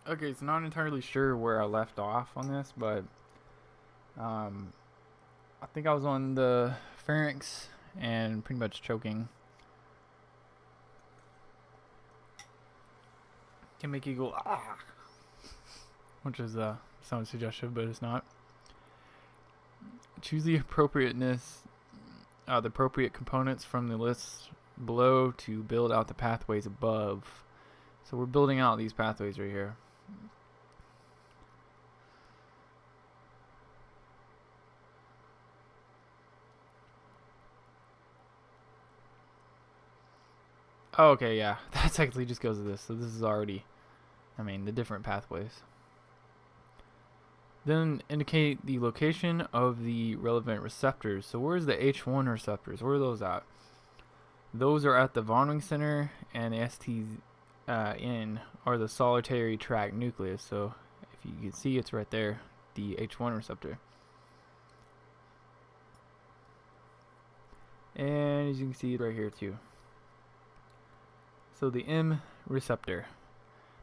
Okay, so not entirely sure where I left off on this, but um, I think I was on the pharynx and pretty much choking can make you go ah, which is sounds suggestive, but it's not. Choose the appropriate components from the list below to build out the pathways above. So we're building out these pathways right here. Oh, okay, yeah, that technically just goes to this. So this is already, the different pathways. Then indicate the location of the relevant receptors. So where's the H1 receptors? Where are those at? Those are at the von Wing center, and the STN are the solitary tract nucleus. So if you can see, it's right there, the H1 receptor. And as you can see it right here too. So the M receptor,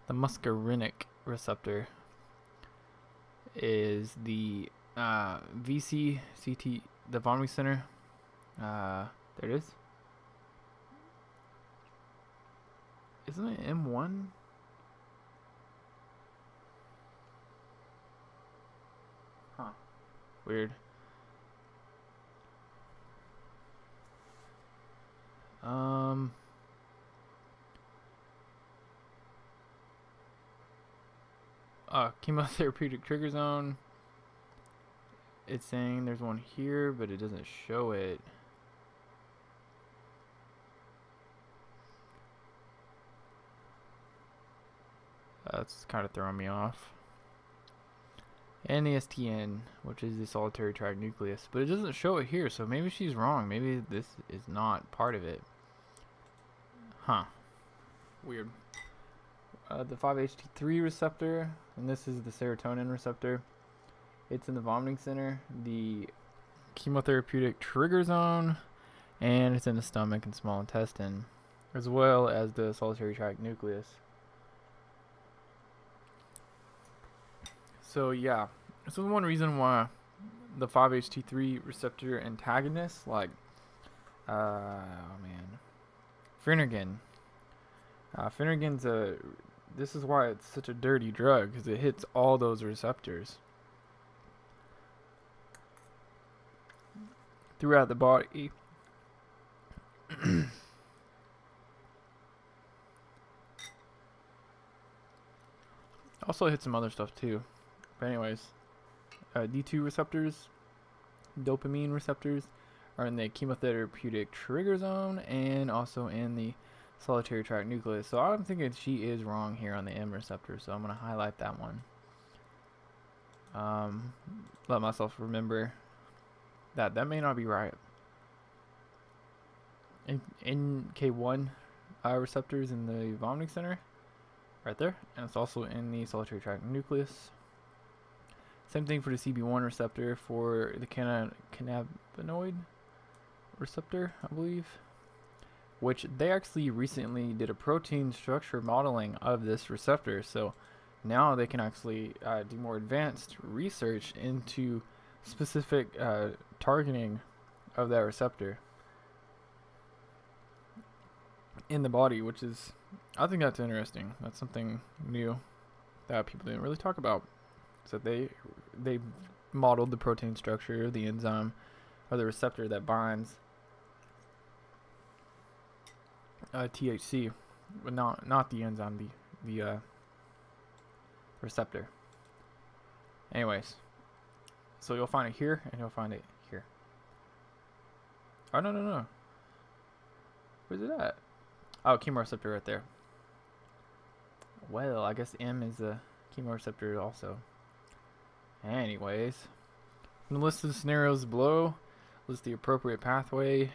the muscarinic receptor, is the VCCT, the von Wing center. There it is. Isn't it M1? Huh. Weird. Chemotherapeutic trigger zone. It's saying there's one here, but it doesn't show it. That's kind of throwing me off. And the STN, which is the solitary tract nucleus, but it doesn't show it here, so maybe she's wrong. Maybe this is not part of it. Huh. Weird. The 5-HT3 receptor, and this is the serotonin receptor. It's in the vomiting center, the chemotherapeutic trigger zone, and it's in the stomach and small intestine, as well as the solitary tract nucleus. So yeah, so one reason why the 5-HT3 receptor antagonists, like, Phenergan. This is why it's such a dirty drug, because it hits all those receptors throughout the body. Also hit some other stuff too. But anyways, D2 receptors, dopamine receptors, are in the chemotherapeutic trigger zone and also in the solitary tract nucleus. So I'm thinking she is wrong here on the M receptor, so I'm going to highlight that one. Let myself remember that may not be right. NK1 receptors in the vomiting center, right there, and it's also in the solitary tract nucleus. Same thing for the CB1 receptor for the cannabinoid receptor, I believe, which they actually recently did a protein structure modeling of this receptor. So now they can actually do more advanced research into specific targeting of that receptor in the body, which is, I think that's interesting. That's something new that people didn't really talk about. So they modeled the protein structure of the enzyme or the receptor that binds THC, but not the enzyme, the receptor. Anyways, so you'll find it here and you'll find it here. Oh no. Where's it at? Oh, chemoreceptor right there. Well, I guess M is a chemoreceptor also. Anyways, in the list of scenarios below, list the appropriate pathway.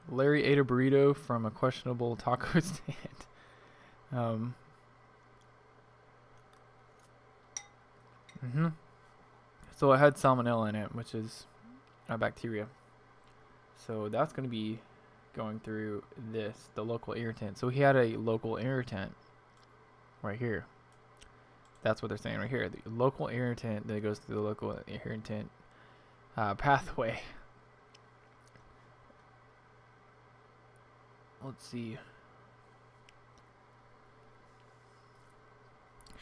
Larry ate a burrito from a questionable taco stand. So it had salmonella in it, which is a bacteria. So that's going to be going through the local irritant. So he had a local irritant right here. That's what they're saying right here. The local irritant that goes through the local irritant pathway. Let's see.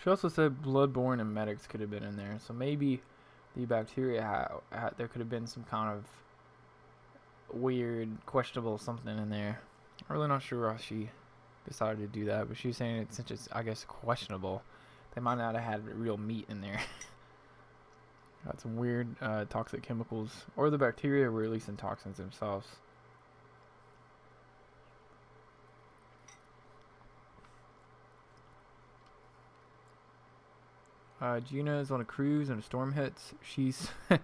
She also said bloodborne emetics could have been in there. So maybe the bacteria there could have been some kind of weird, questionable something in there. I'm really not sure how she decided to do that, but she was saying it's such as, I guess, questionable. They might not have had real meat in there. Got some weird toxic chemicals, or the bacteria were releasing toxins themselves. Gina is on a cruise and a storm hits. She's that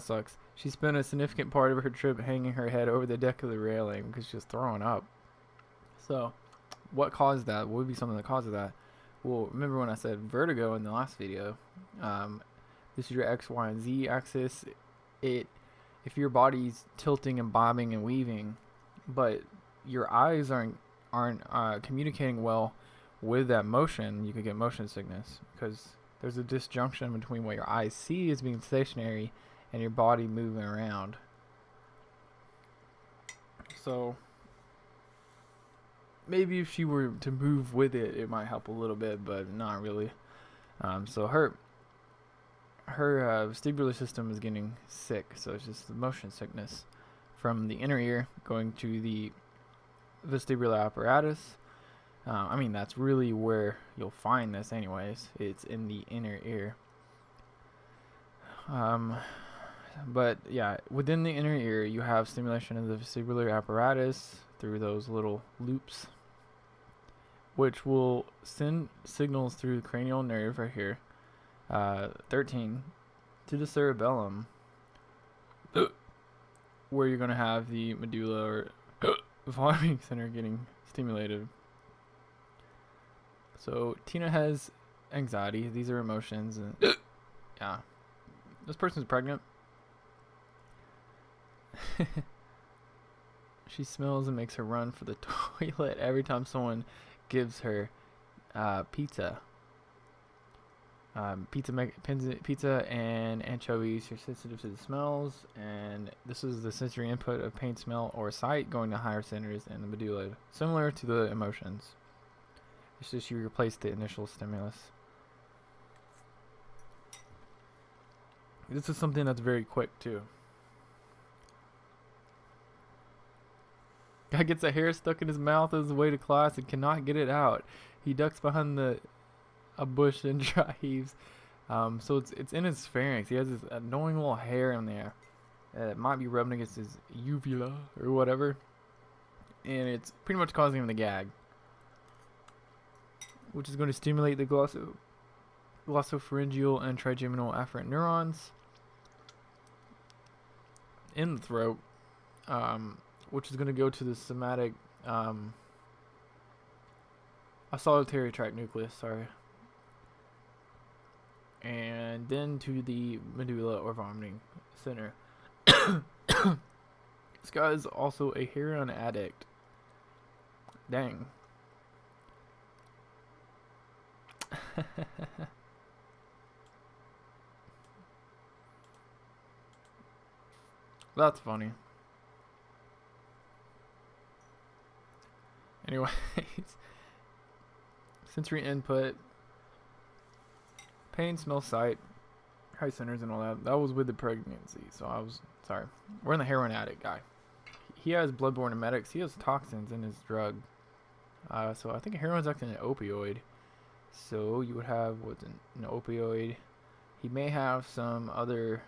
sucks. She spent a significant part of her trip hanging her head over the deck of the railing because she was throwing up. So, what caused that? What would be something that caused that? Well, remember when I said vertigo in the last video? This is your X, Y, and Z axis. If your body's tilting and bobbing and weaving, but your eyes aren't communicating well with that motion, you could get motion sickness because there's a disjunction between what your eyes see as being stationary and your body moving around. So maybe if she were to move with it, it might help a little bit, but not really. So her vestibular system is getting sick, so it's just the motion sickness from the inner ear going to the vestibular apparatus. I mean, that's really where you'll find this anyways. It's in the inner ear. But yeah, within the inner ear, you have stimulation of the vestibular apparatus through those little loops, which will send signals through the cranial nerve right here, 13, to the cerebellum, where you're going to have the medulla or vomiting center getting stimulated. So Tina has anxiety. These are emotions, and yeah, this person's pregnant. She smells and makes her run for the toilet every time someone gives her pizza. Pizza and anchovies. You're sensitive to the smells, and this is the sensory input of pain, smell, or sight going to higher centers in the medulla, similar to the emotions. It's just you replace the initial stimulus. This is something that's very quick too. Guy gets a hair stuck in his mouth on his way to class and cannot get it out. He ducks behind a bush and dry heaves. So it's in his pharynx. He has this annoying little hair in there. It might be rubbing against his uvula or whatever, and it's pretty much causing him to gag, which is going to stimulate the glossopharyngeal and trigeminal afferent neurons in the throat, which is going to go to the somatic, a solitary tract nucleus, sorry, and then to the medulla or vomiting center. This guy is also a heroin addict. Dang. That's funny. Anyways, sensory input, pain, smell, sight, high centers, and all that. That was with the pregnancy, so I was sorry. We're in the heroin addict guy. He has bloodborne emetics. He has toxins in his drug. So I think heroin's actually an opioid. So you would have what's an opioid. He may have some other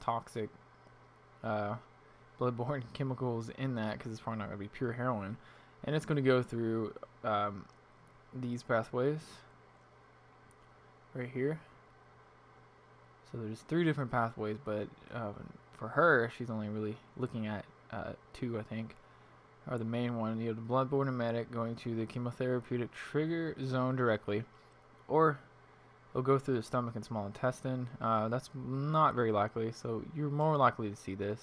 toxic bloodborne chemicals in that, because it's probably not going to be pure heroin, and it's going to go through these pathways right here. So there's 3 different pathways, but for her, she's only really looking at 2, I think, are the main one. You have the bloodborne emetic going to the chemotherapeutic trigger zone directly, or it'll go through the stomach and small intestine. That's not very likely, so you're more likely to see this.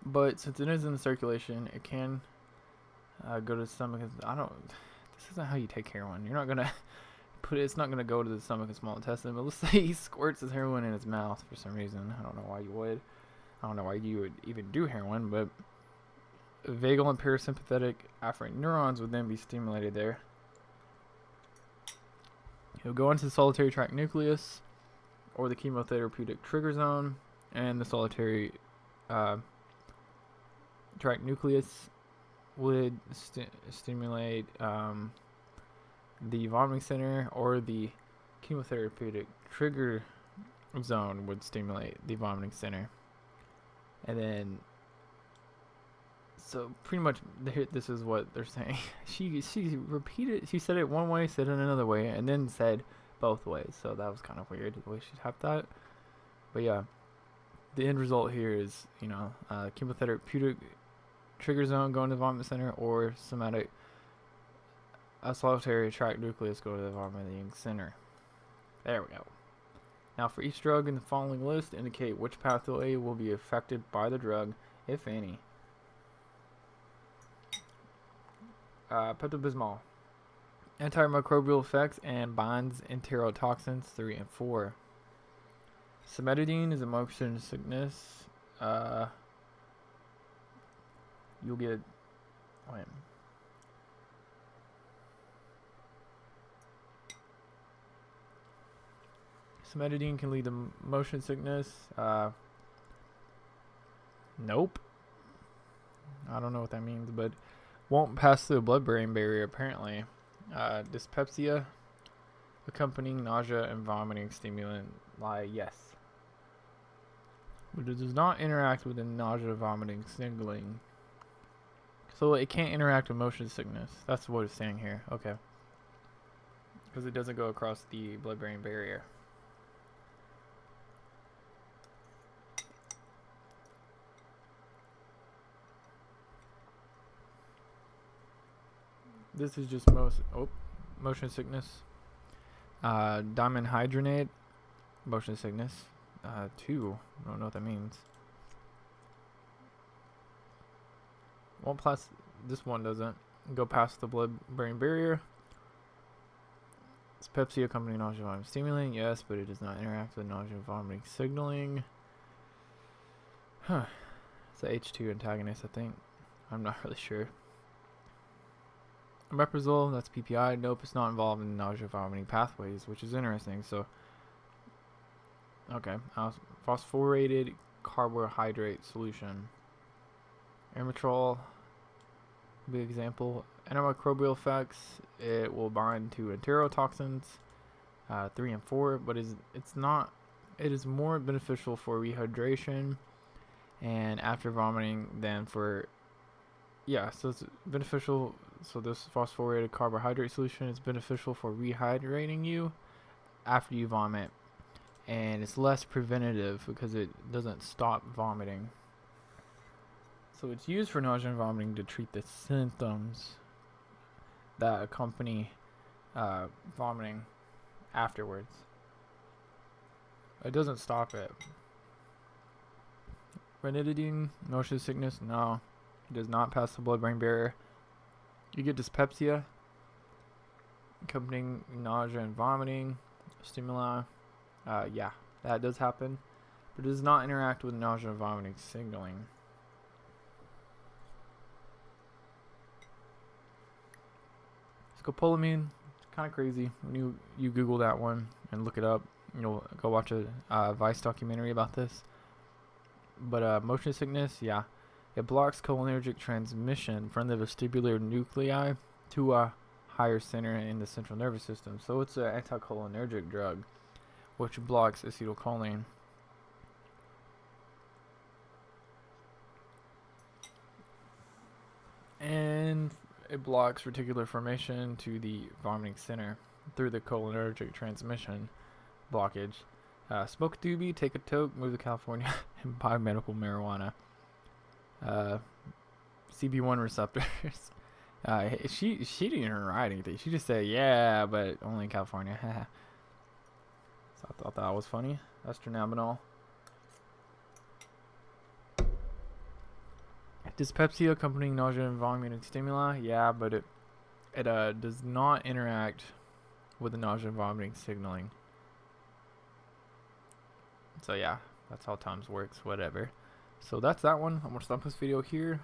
But since it is in the circulation, it can Go to the stomach. I don't. This isn't how you take heroin. You're not gonna put it. It's not gonna go to the stomach and small intestine. But let's say he squirts his heroin in his mouth for some reason. I don't know why you would. I don't know why you would even do heroin, but vagal and parasympathetic afferent neurons would then be stimulated there. He'll go into the solitary tract nucleus or the chemotherapeutic trigger zone, and the solitary tract nucleus would stimulate the vomiting center, or the chemotherapeutic trigger zone would stimulate the vomiting center. And then, so pretty much this is what they're saying. She repeated, she said it one way, said it another way, and then said both ways. So that was kind of weird the way she typed that. But yeah, the end result here is, you know, chemotherapeutic trigger zone going to the vomit center, or somatic solitary tract nucleus go to the vomiting center. There we go. Now, for each drug in the following list, indicate which pathway will be affected by the drug, if any. Pepto-Bismol. Antimicrobial effects and binds enterotoxins 3 and 4. Cimetidine is a motion sickness. You'll get... Wait. Cimetidine can lead to motion sickness. Nope. I don't know what that means, but won't pass through the blood-brain barrier apparently. Dyspepsia, accompanying nausea and vomiting stimulant, lie yes. But it does not interact with the nausea, vomiting, signaling. So it can't interact with motion sickness. That's what it's saying here. Okay. Because it doesn't go across the blood-brain barrier. This is just motion sickness. Dimenhydrinate, motion sickness. 2. I don't know what that means. Won't pass. This one doesn't go past the blood-brain barrier. It's Pepsi accompanying nausea, vomiting, stimulant. Yes, but it does not interact with nausea, vomiting, signaling. Huh. It's a H2 antagonist, I think. I'm not really sure. Omeprazole, that's PPI. Nope, it's not involved in nausea, vomiting pathways, which is interesting. So, okay. Phosphorated carbohydrate solution. Erythritol, big example. Antimicrobial effects. It will bind to enterotoxins 3 and 4, but it's not. It is more beneficial for rehydration and after vomiting than for. Yeah, so it's beneficial. So this phosphorated carbohydrate solution is beneficial for rehydrating you after you vomit, and it's less preventative because it doesn't stop vomiting. So it's used for nausea and vomiting to treat the symptoms that accompany vomiting afterwards. It doesn't stop it. Ranitidine, motion sickness, no. It does not pass the blood-brain barrier. You get dyspepsia, accompanying nausea and vomiting, stimuli. Yeah, that does happen, but it does not interact with nausea and vomiting signaling. Scopolamine, kind of crazy. When you Google that one and look it up, you'll go watch a Vice documentary about this. But motion sickness, yeah. It blocks cholinergic transmission from the vestibular nuclei to a higher center in the central nervous system. So it's an anticholinergic drug, which blocks acetylcholine. And it blocks reticular formation to the vomiting center through the cholinergic transmission blockage. Smoke a doobie, take a toke, move to California, and buy medical marijuana. CB1 receptors. She didn't even write anything. She just said, yeah, but only in California. So I thought that was funny. Estranabinol. Does Pepsi accompanying nausea and vomiting stimuli? Yeah, but it does not interact with the nausea and vomiting signaling. So yeah, that's how Tums works, whatever. So that's that one. I'm gonna stop this video here.